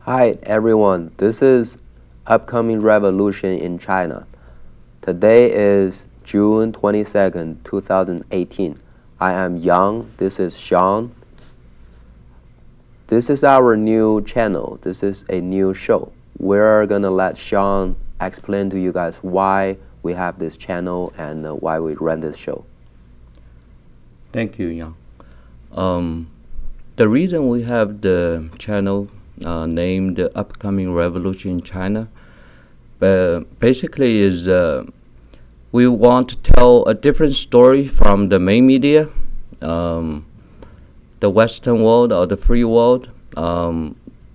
Hi everyone, this is Upcoming Revolution in China. Today is June 22nd, 2018. I am Yang, this is Sean. This is our new channel, this is a new show. We're gonna let Sean explain to you guys why we have this channel and why we run this show. Thank you, Yang. The reason we have the channel named the Upcoming Revolution in China basically is we want to tell a different story from the main media, the Western world or the free world.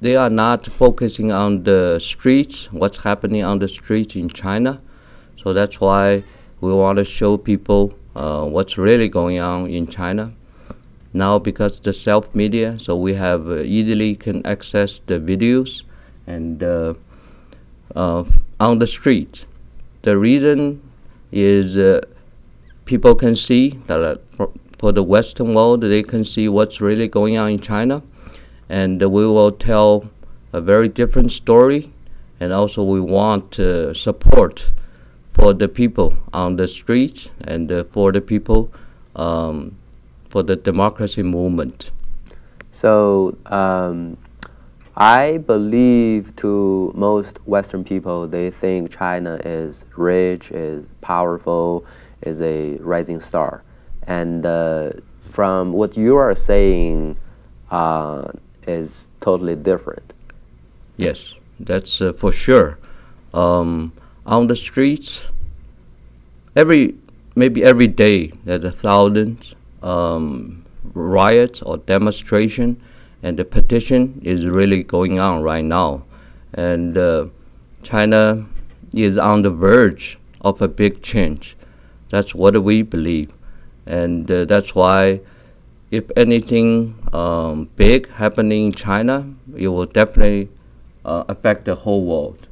They are not focusing on the streets, what's happening on the streets in China. So that's why we want to show people what's really going on in China. Now, because the self-media, so we have easily can access the videos and on the street. The reason is people can see that for the Western world, they can see what's really going on in China, and we will tell a very different story. And also, we want support for the people on the streets and for the people. For the democracy movement. So I believe to most Western people, they think China is rich, is powerful, is a rising star. And from what you are saying is totally different. Yes, that's for sure. On the streets, maybe every day there's thousands riots or demonstration, and the petition is really going on right now. And China is on the verge of a big change. That's what we believe. And that's why if anything big happening in China, it will definitely affect the whole world.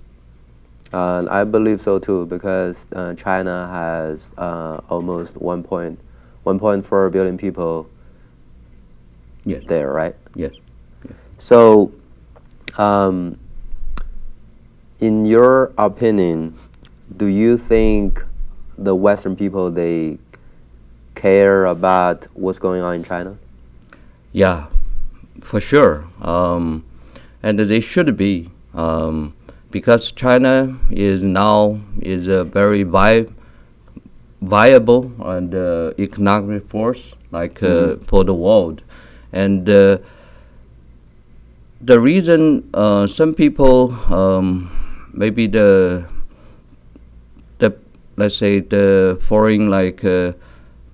I believe so too, because China has almost 1.4 billion people there, right? Yes. So, in your opinion, do you think the Western people, they care about what's going on in China? Yeah, for sure. And they should be, because China is now a very viable and economic force for the world. And the reason some people maybe let's say the foreign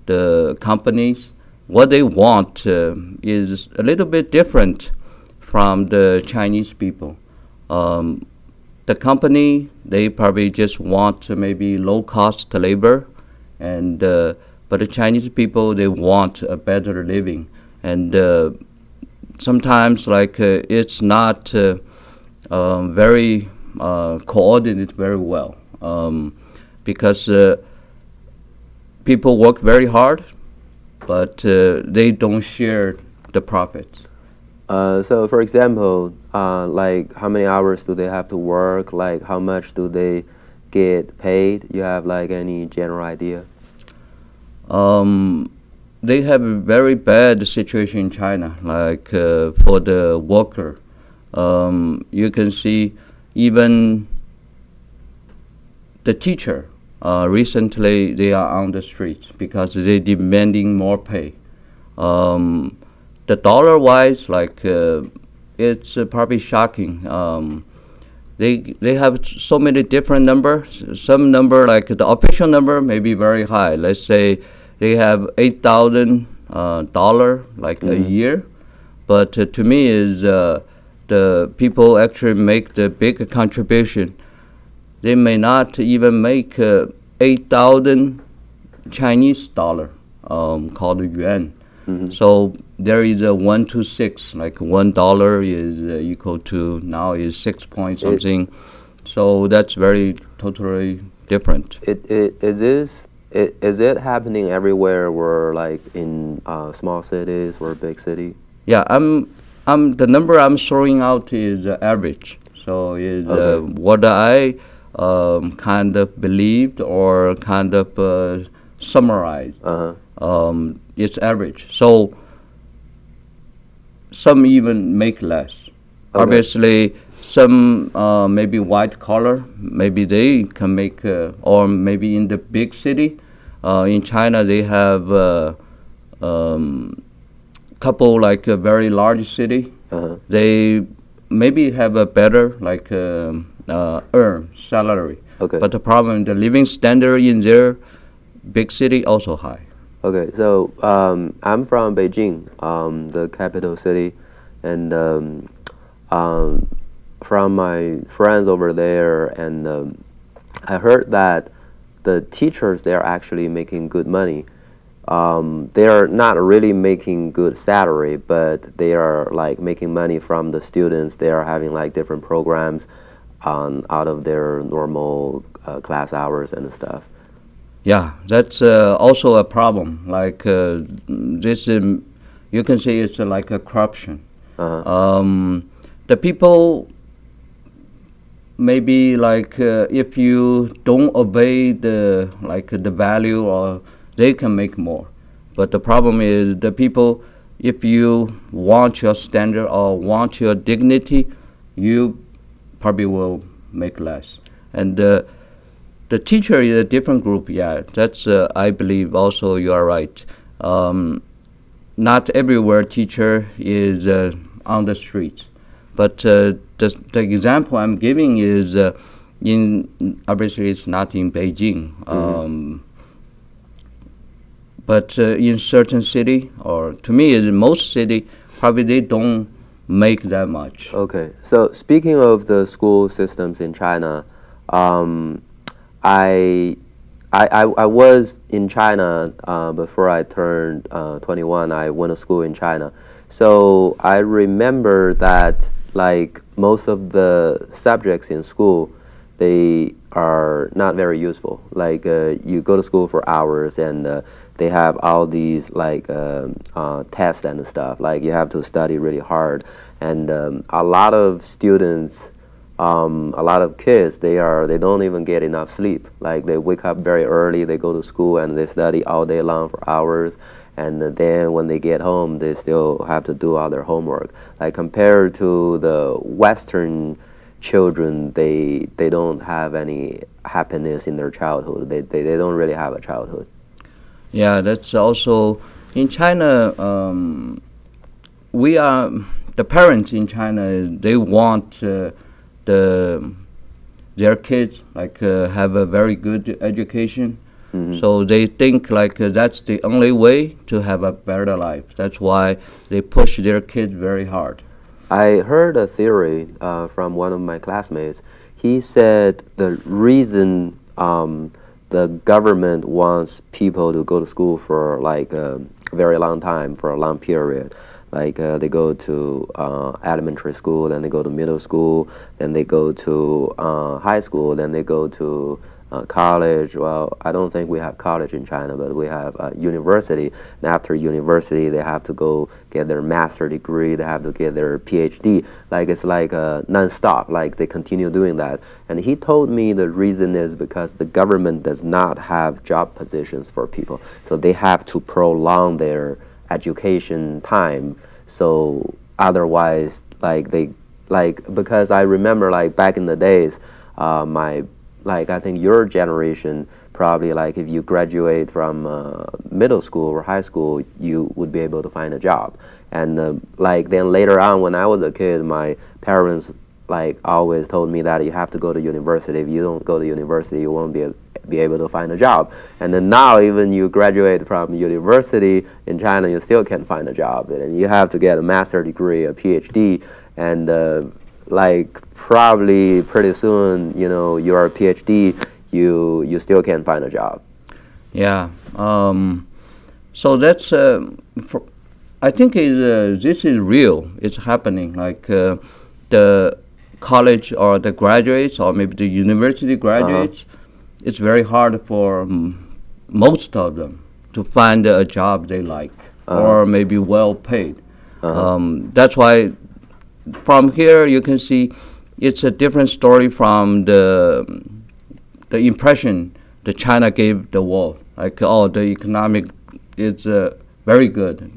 the companies, what they want is a little bit different from the Chinese people. The company, they probably just want maybe low cost labor, and but the Chinese people, they want a better living. And sometimes it's not very coordinated very well, because people work very hard, but they don't share the profits. So for example, like how many hours do they have to work? Like how much do they get paid? You have like any general idea? They have a very bad situation in China, for the worker. You can see even the teacher, recently they are on the streets because they're demanding more pay. The dollar-wise, it's probably shocking. They have so many different numbers. Some number, like the official number, may be very high. Let's say they have $8,000 a year, but to me is the people actually make the big contribution. They may not even make 8,000 Chinese dollar, called yuan. So there is a 1 to 6, like $1 is equal to now is 6 point something. So that's very totally different. Is it happening everywhere, where like in small cities or big city? Yeah, I'm the number I'm throwing out is average. So is Okay. what I kind of believed or kind of summarized. Uh-huh. It's average. So some even make less. Okay. Obviously, some maybe white collar, maybe they can make, or maybe in the big city. In China, they have couple like a very large city. Uh-huh. They maybe have a better like earn salary. Okay. But the problem, the living standard in their big city also high. Okay, so I'm from Beijing, the capital city, and um, from my friends over there, and I heard that the teachers they're actually making good money. They are not really making good salary, but they are like making money from the students. They are having like different programs out of their normal class hours and stuff. Yeah, that's also a problem. Like this, you can say it's like a corruption. Uh-huh. The people maybe like if you don't obey the like the value, or they can make more. But the problem is the people, if you want your standard or want your dignity, you probably will make less. And the teacher is a different group. Yeah, that's I believe also you are right. Not everywhere teacher is on the streets, but the example I'm giving is in obviously it's not in Beijing, but in certain city, or to me in most city, probably they don't make that much. Okay, so speaking of the school systems in China, um, I, I was in China before I turned 21. I went to school in China. So I remember that like most of the subjects in school, they are not very useful. Like you go to school for hours and they have all these like tests and stuff. Like you have to study really hard. And a lot of students, a lot of kids, they don't even get enough sleep. Like they wake up very early, they go to school and they study all day long for hours, and then when they get home, they still have to do all their homework. Like compared to the Western children, they don't have any happiness in their childhood. They don't really have a childhood. Yeah, that's also in China. We are the parents in China. They want their kids like have a very good education. So they think like that's the only way to have a better life. That's why they push their kids very hard. I heard a theory from one of my classmates. He said the reason the government wants people to go to school for like a very long time, for a long period. Like they go to elementary school, then they go to middle school, then they go to high school, then they go to college. Well, I don't think we have college in China, but we have university. And after university, they have to go get their master degree. They have to get their PhD. Like it's like non-stop. Like they continue doing that. And he told me the reason is because the government does not have job positions for people, so they have to prolong their education time. So otherwise, like they because I remember like back in the days, my like I think your generation probably like if you graduate from middle school or high school, you would be able to find a job. And like then later on when I was a kid, my parents like always told me that you have to go to university. If you don't go to university, you won't be able to find a job. And then now even you graduate from university in China, you still can't find a job. And you have to get a master degree, a PhD, and like probably pretty soon, you know, you're a PhD, you still can't find a job. Yeah. So that's I think this is real. It's happening. Like the college or the graduates or maybe the university graduates, it's very hard for most of them to find a job they like or maybe well paid. That's why from here you can see it's a different story from the impression that China gave the world. Like, oh, the economic is very good.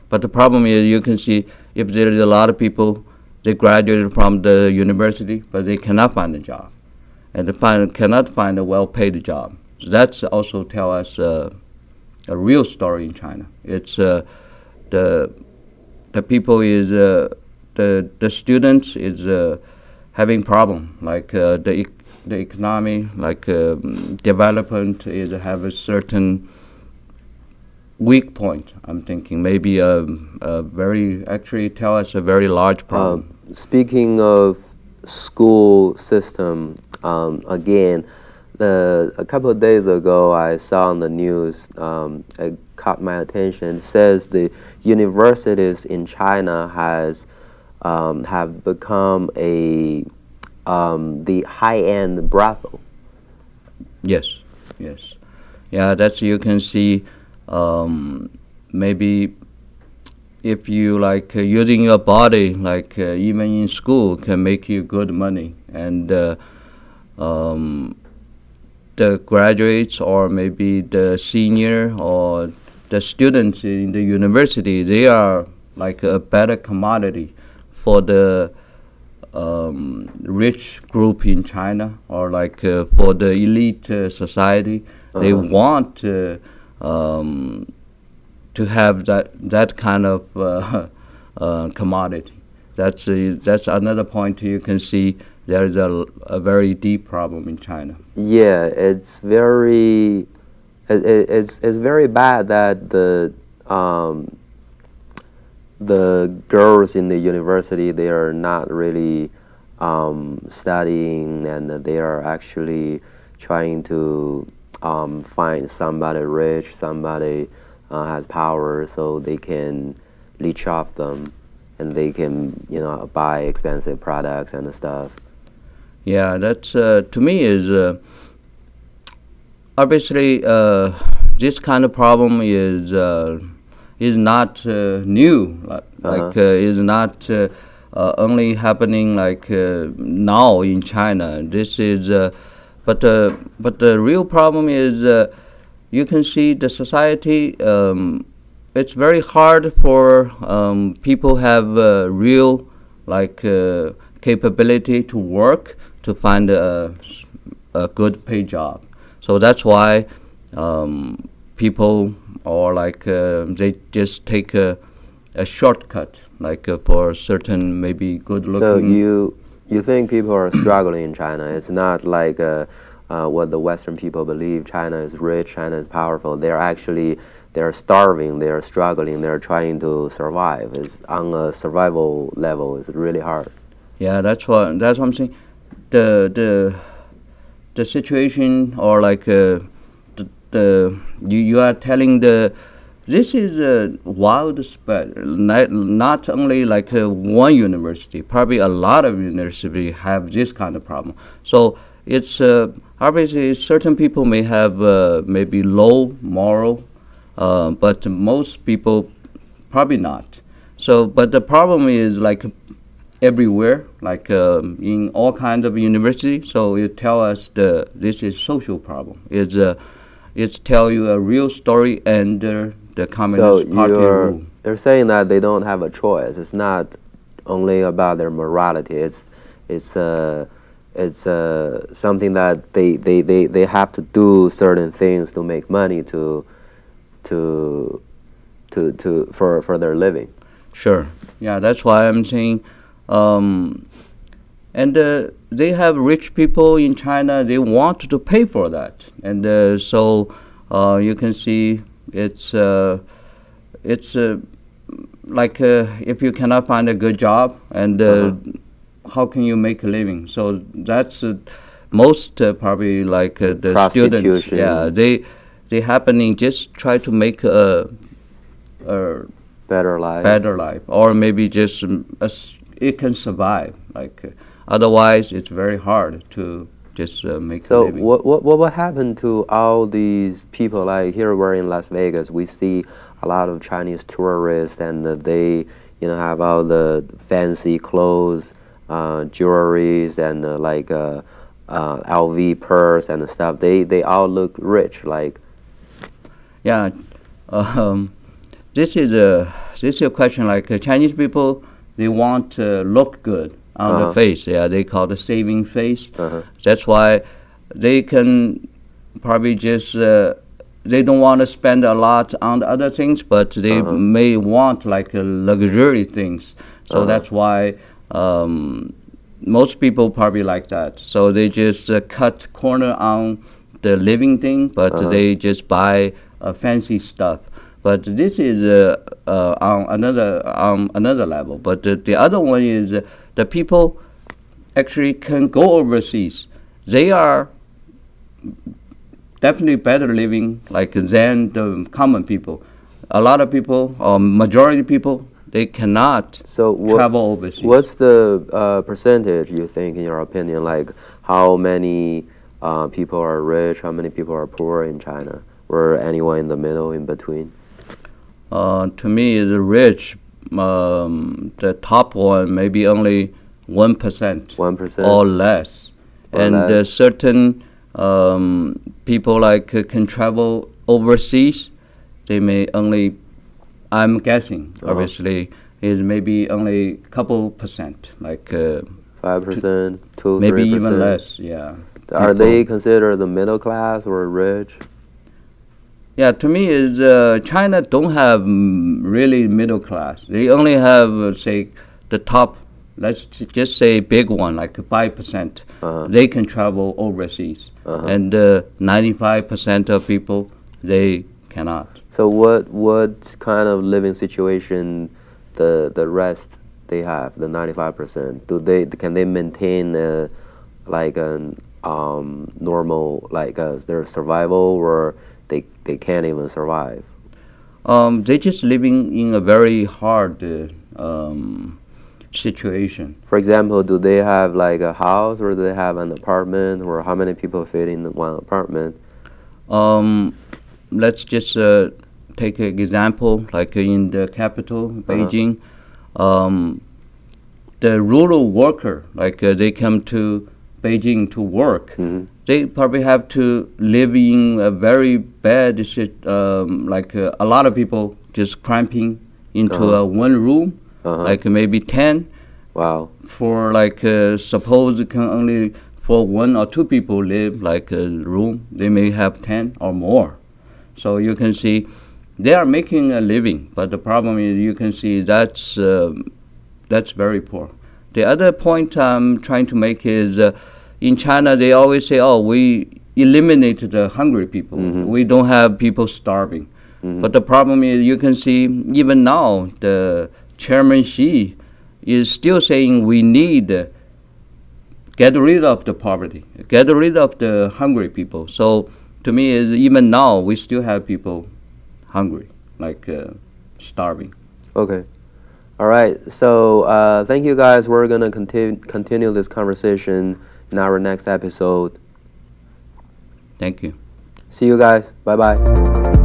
But the problem is you can see if there is a lot of people, they graduated from the university, but they cannot find a job. And they cannot find a well-paid job. So that's also tell us a real story in China. It's the people is the students is having problem, like the economy, like development is have a certain weak point. I'm thinking maybe a very actually tell us a very large problem. Speaking of school system, again, a couple of days ago I saw on the news, it caught my attention. It says the universities in China have become the high-end brothel. Yes, yes, yeah. That's you can see. Maybe if you like using your body, like even in school, can make you good money, and the graduates or maybe the senior or the students in the university, they are like a better commodity for the rich group in China, or like for the elite society. They want to have that kind of commodity. That's another point you can see. There is a very deep problem in China. Yeah, it's very bad that the girls in the university, they are not really studying, and they are actually trying to find somebody rich, somebody has power, so they can leech off them, and they can buy expensive products and stuff. Yeah, that's to me is obviously this kind of problem is not new. Like is not only happening like now in China. This is but the real problem is you can see the society. It's very hard for people have real like capability to work to find a good paid job. So that's why people or like they just take a shortcut, like for certain maybe good looking. So you think people are struggling in China? It's not like what the Western people believe. China is rich, China is powerful. They're starving, they're struggling, they're trying to survive. It's on a survival level. It's really hard. Yeah, that's what I'm saying. The situation, or like you are telling this is a wild spread. Not only like one university, probably a lot of universities have this kind of problem. So it's obviously certain people may have maybe low moral, but most people probably not. So, but the problem is like everywhere, like in all kinds of universities. So it tell us this is social problem. It's tell you a real story under the Communist Party rule. You're saying that they don't have a choice. It's not only about their morality. It's something that they have to do certain things to make money for their living. Sure. Yeah, that's why I'm saying. And they have rich people in China. They want to pay for that, and so you can see it's like if you cannot find a good job, and how can you make a living? So that's most probably like the students. Yeah, they happening just try to make a better life, or maybe just it can survive. Like otherwise, it's very hard to just make a living. So what will happen to all these people? Like here, we're in Las Vegas. We see a lot of Chinese tourists, and they have all the fancy clothes, jewelries, and LV purse and stuff. They all look rich. Like, yeah, this is a question. Like Chinese people, they want to look good on the face. Yeah, they call the saving face. That's why they can probably just they don't want to spend a lot on the other things, but they may want like luxury things. So that's why most people probably like that. So they just cut corner on the living thing, but they just buy fancy stuff. But this is on another level. But the other one is the people actually can go overseas. They are definitely better living like than the common people. A lot of people, or majority of people, they cannot travel overseas. What's the percentage you think, in your opinion? Like how many people are rich, how many people are poor in China, or anyone in the middle, in between? To me, the rich, the top one, maybe only 1%. 1%? Or less. And certain people like can travel overseas, they may only, I'm guessing, obviously, is maybe only a couple percent, like 5%, 2, maybe 3%. Even less, yeah. Are they considered the middle class or rich? Yeah, to me, is China don't have really middle class. They only have, say, the top, let's just say big one, like 5%. They can travel overseas. And 95% of people, they cannot. So what kind of living situation the rest they have, the 95%? Can they maintain like an normal, like their survival, or they can't even survive? They just living in a very hard situation. For example, do they have like a house, or do they have an apartment, or how many people fit in one apartment? Let's just take an example, like in the capital, Beijing. The rural worker, like they come to Beijing to work, they probably have to live in a very bad like a lot of people just cramping into one room, like maybe 10. Wow. For like suppose it can only for 1 or 2 people live like a room, they may have 10 or more. So you can see they are making a living, but the problem is you can see that's very poor. The other point I'm trying to make is in China they always say, oh, we eliminated the hungry people. We don't have people starving. But the problem is you can see even now the Chairman Xi is still saying we need get rid of the poverty, get rid of the hungry people. So to me, is even now we still have people hungry, like starving. Okay. All right. So thank you guys. We're gonna continue this conversation in our next episode. Thank you. See you guys. Bye bye.